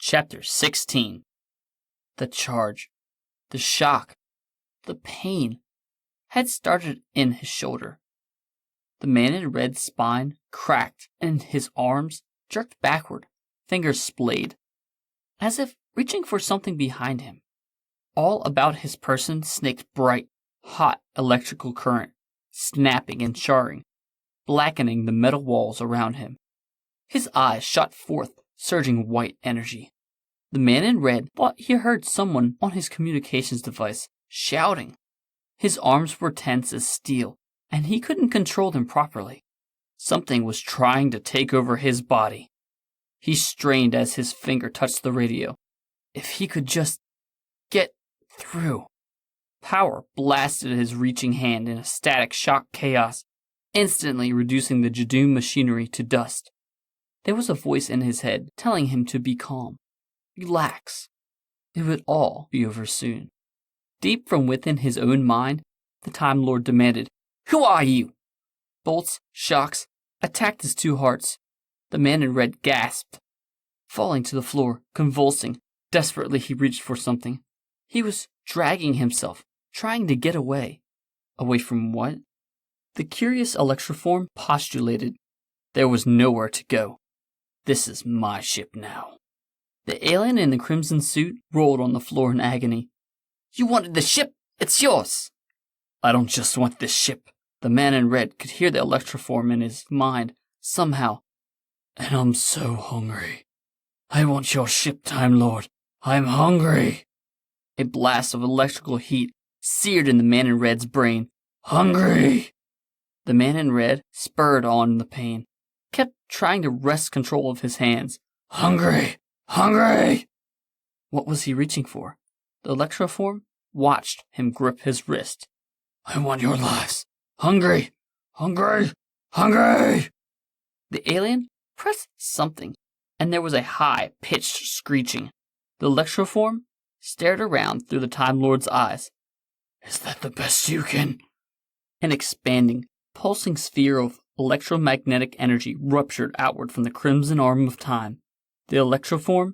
Chapter 16. The charge, the shock, the pain had started in his shoulder. The man in red's spine cracked and his arms jerked backward, fingers splayed, as if reaching for something behind him. All about his person snaked bright, hot electrical current, snapping and charring, blackening the metal walls around him. His eyes shot forth surging white energy. The man in red thought he heard someone on his communications device shouting. His arms were tense as steel, and he couldn't control them properly. Something was trying to take over his body. He strained as his finger touched the radio. If he could just get through. Power blasted his reaching hand in a static shock chaos, instantly reducing the Jadoon machinery to dust. There was a voice in his head telling him to be calm. Relax. It would all be over soon. Deep from within his own mind, the Time Lord demanded, "Who are you?" Bolts, shocks, attacked his two hearts. The man in red gasped. Falling to the floor, convulsing, desperately he reached for something. He was dragging himself, trying to get away. Away from what? The curious electroform postulated. There was nowhere to go. This is my ship now. The alien in the crimson suit rolled on the floor in agony. You wanted the ship? It's yours. I don't just want this ship. The man in red could hear the electroform in his mind, somehow. And I'm so hungry. I want your ship, Time Lord. I'm hungry. A blast of electrical heat seared in the man in red's brain. Hungry! The man in red spurred on the pain, kept trying to wrest control of his hands. Hungry! Hungry! What was he reaching for? The electroform watched him grip his wrist. I want your lives. Hungry! Hungry! Hungry! The alien pressed something, and there was a high-pitched screeching. The electroform stared around through the Time Lord's eyes. Is that the best you can? An expanding, pulsing sphere of electromagnetic energy ruptured outward from the crimson arm of time. The electroform,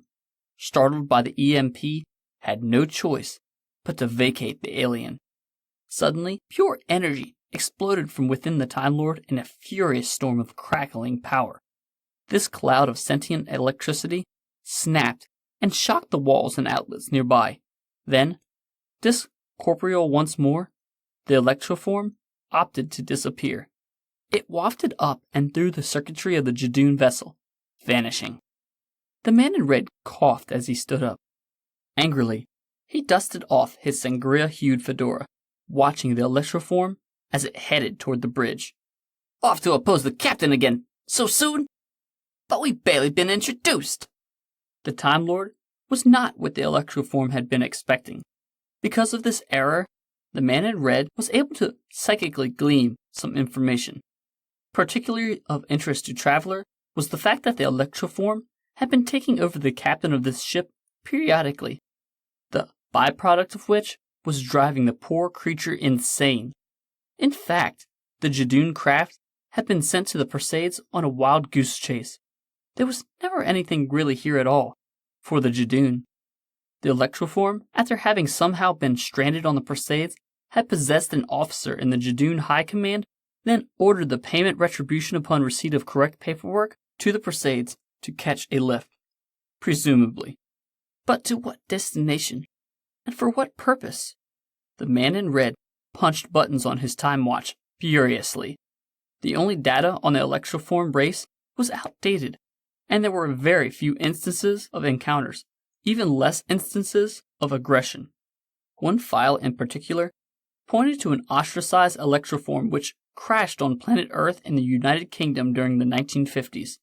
startled by the EMP, had no choice but to vacate the alien. Suddenly, pure energy exploded from within the Time Lord in a furious storm of crackling power. This cloud of sentient electricity snapped and shocked the walls and outlets nearby. Then, discorporeal once more, the electroform opted to disappear. It wafted up and through the circuitry of the Jadoon vessel, vanishing. The man in red coughed as he stood up. Angrily, he dusted off his sangria-hued fedora, watching the electroform as it headed toward the bridge. Off to oppose the captain again, so soon? But we've barely been introduced. The Time Lord was not what the electroform had been expecting. Because of this error, the man in red was able to psychically glean some information. Particularly of interest to Traveler was the fact that the electroform had been taking over the captain of this ship periodically, the byproduct of which was driving the poor creature insane. In fact, the Jadoon craft had been sent to the Perseids on a wild goose chase. There was never anything really here at all for the Jadoon. The electroform, after having somehow been stranded on the Perseids, had possessed an officer in the Jadoon High Command, then ordered the payment retribution upon receipt of correct paperwork to the Perseids to catch a lift. Presumably. But to what destination? And for what purpose? The man in red punched buttons on his time watch furiously. The only data on the electroform race was outdated, and there were very few instances of encounters, even less instances of aggression. One file in particular pointed to an ostracized electroform which crashed on planet Earth in the United Kingdom during the 1950s.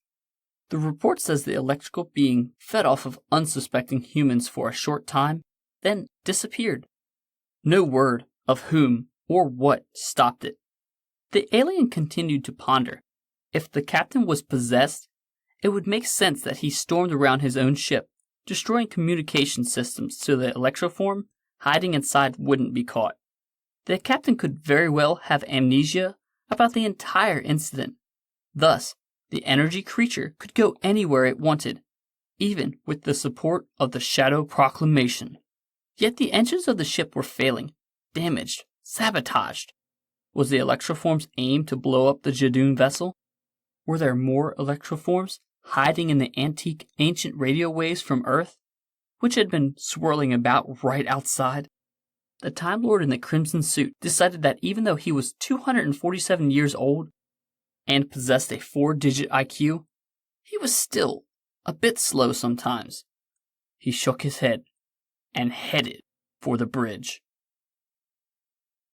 The report says the electrical being fed off of unsuspecting humans for a short time, then disappeared. No word of whom or what stopped it. The alien continued to ponder. If the captain was possessed, it would make sense that he stormed around his own ship, destroying communication systems so the electroform hiding inside wouldn't be caught. The captain could very well have amnesia about the entire incident. Thus, the energy creature could go anywhere it wanted. even with the support of the Shadow Proclamation. Yet the engines of the ship were failing, damaged, sabotaged. Was the electroform's aim to blow up the Jadoon vessel? Were there more electroforms hiding in the antique ancient radio waves from Earth, which had been swirling about right outside? The Time Lord in the crimson suit decided that even though he was 247 years old and possessed a 4-digit IQ, he was still a bit slow sometimes. He shook his head and headed for the bridge.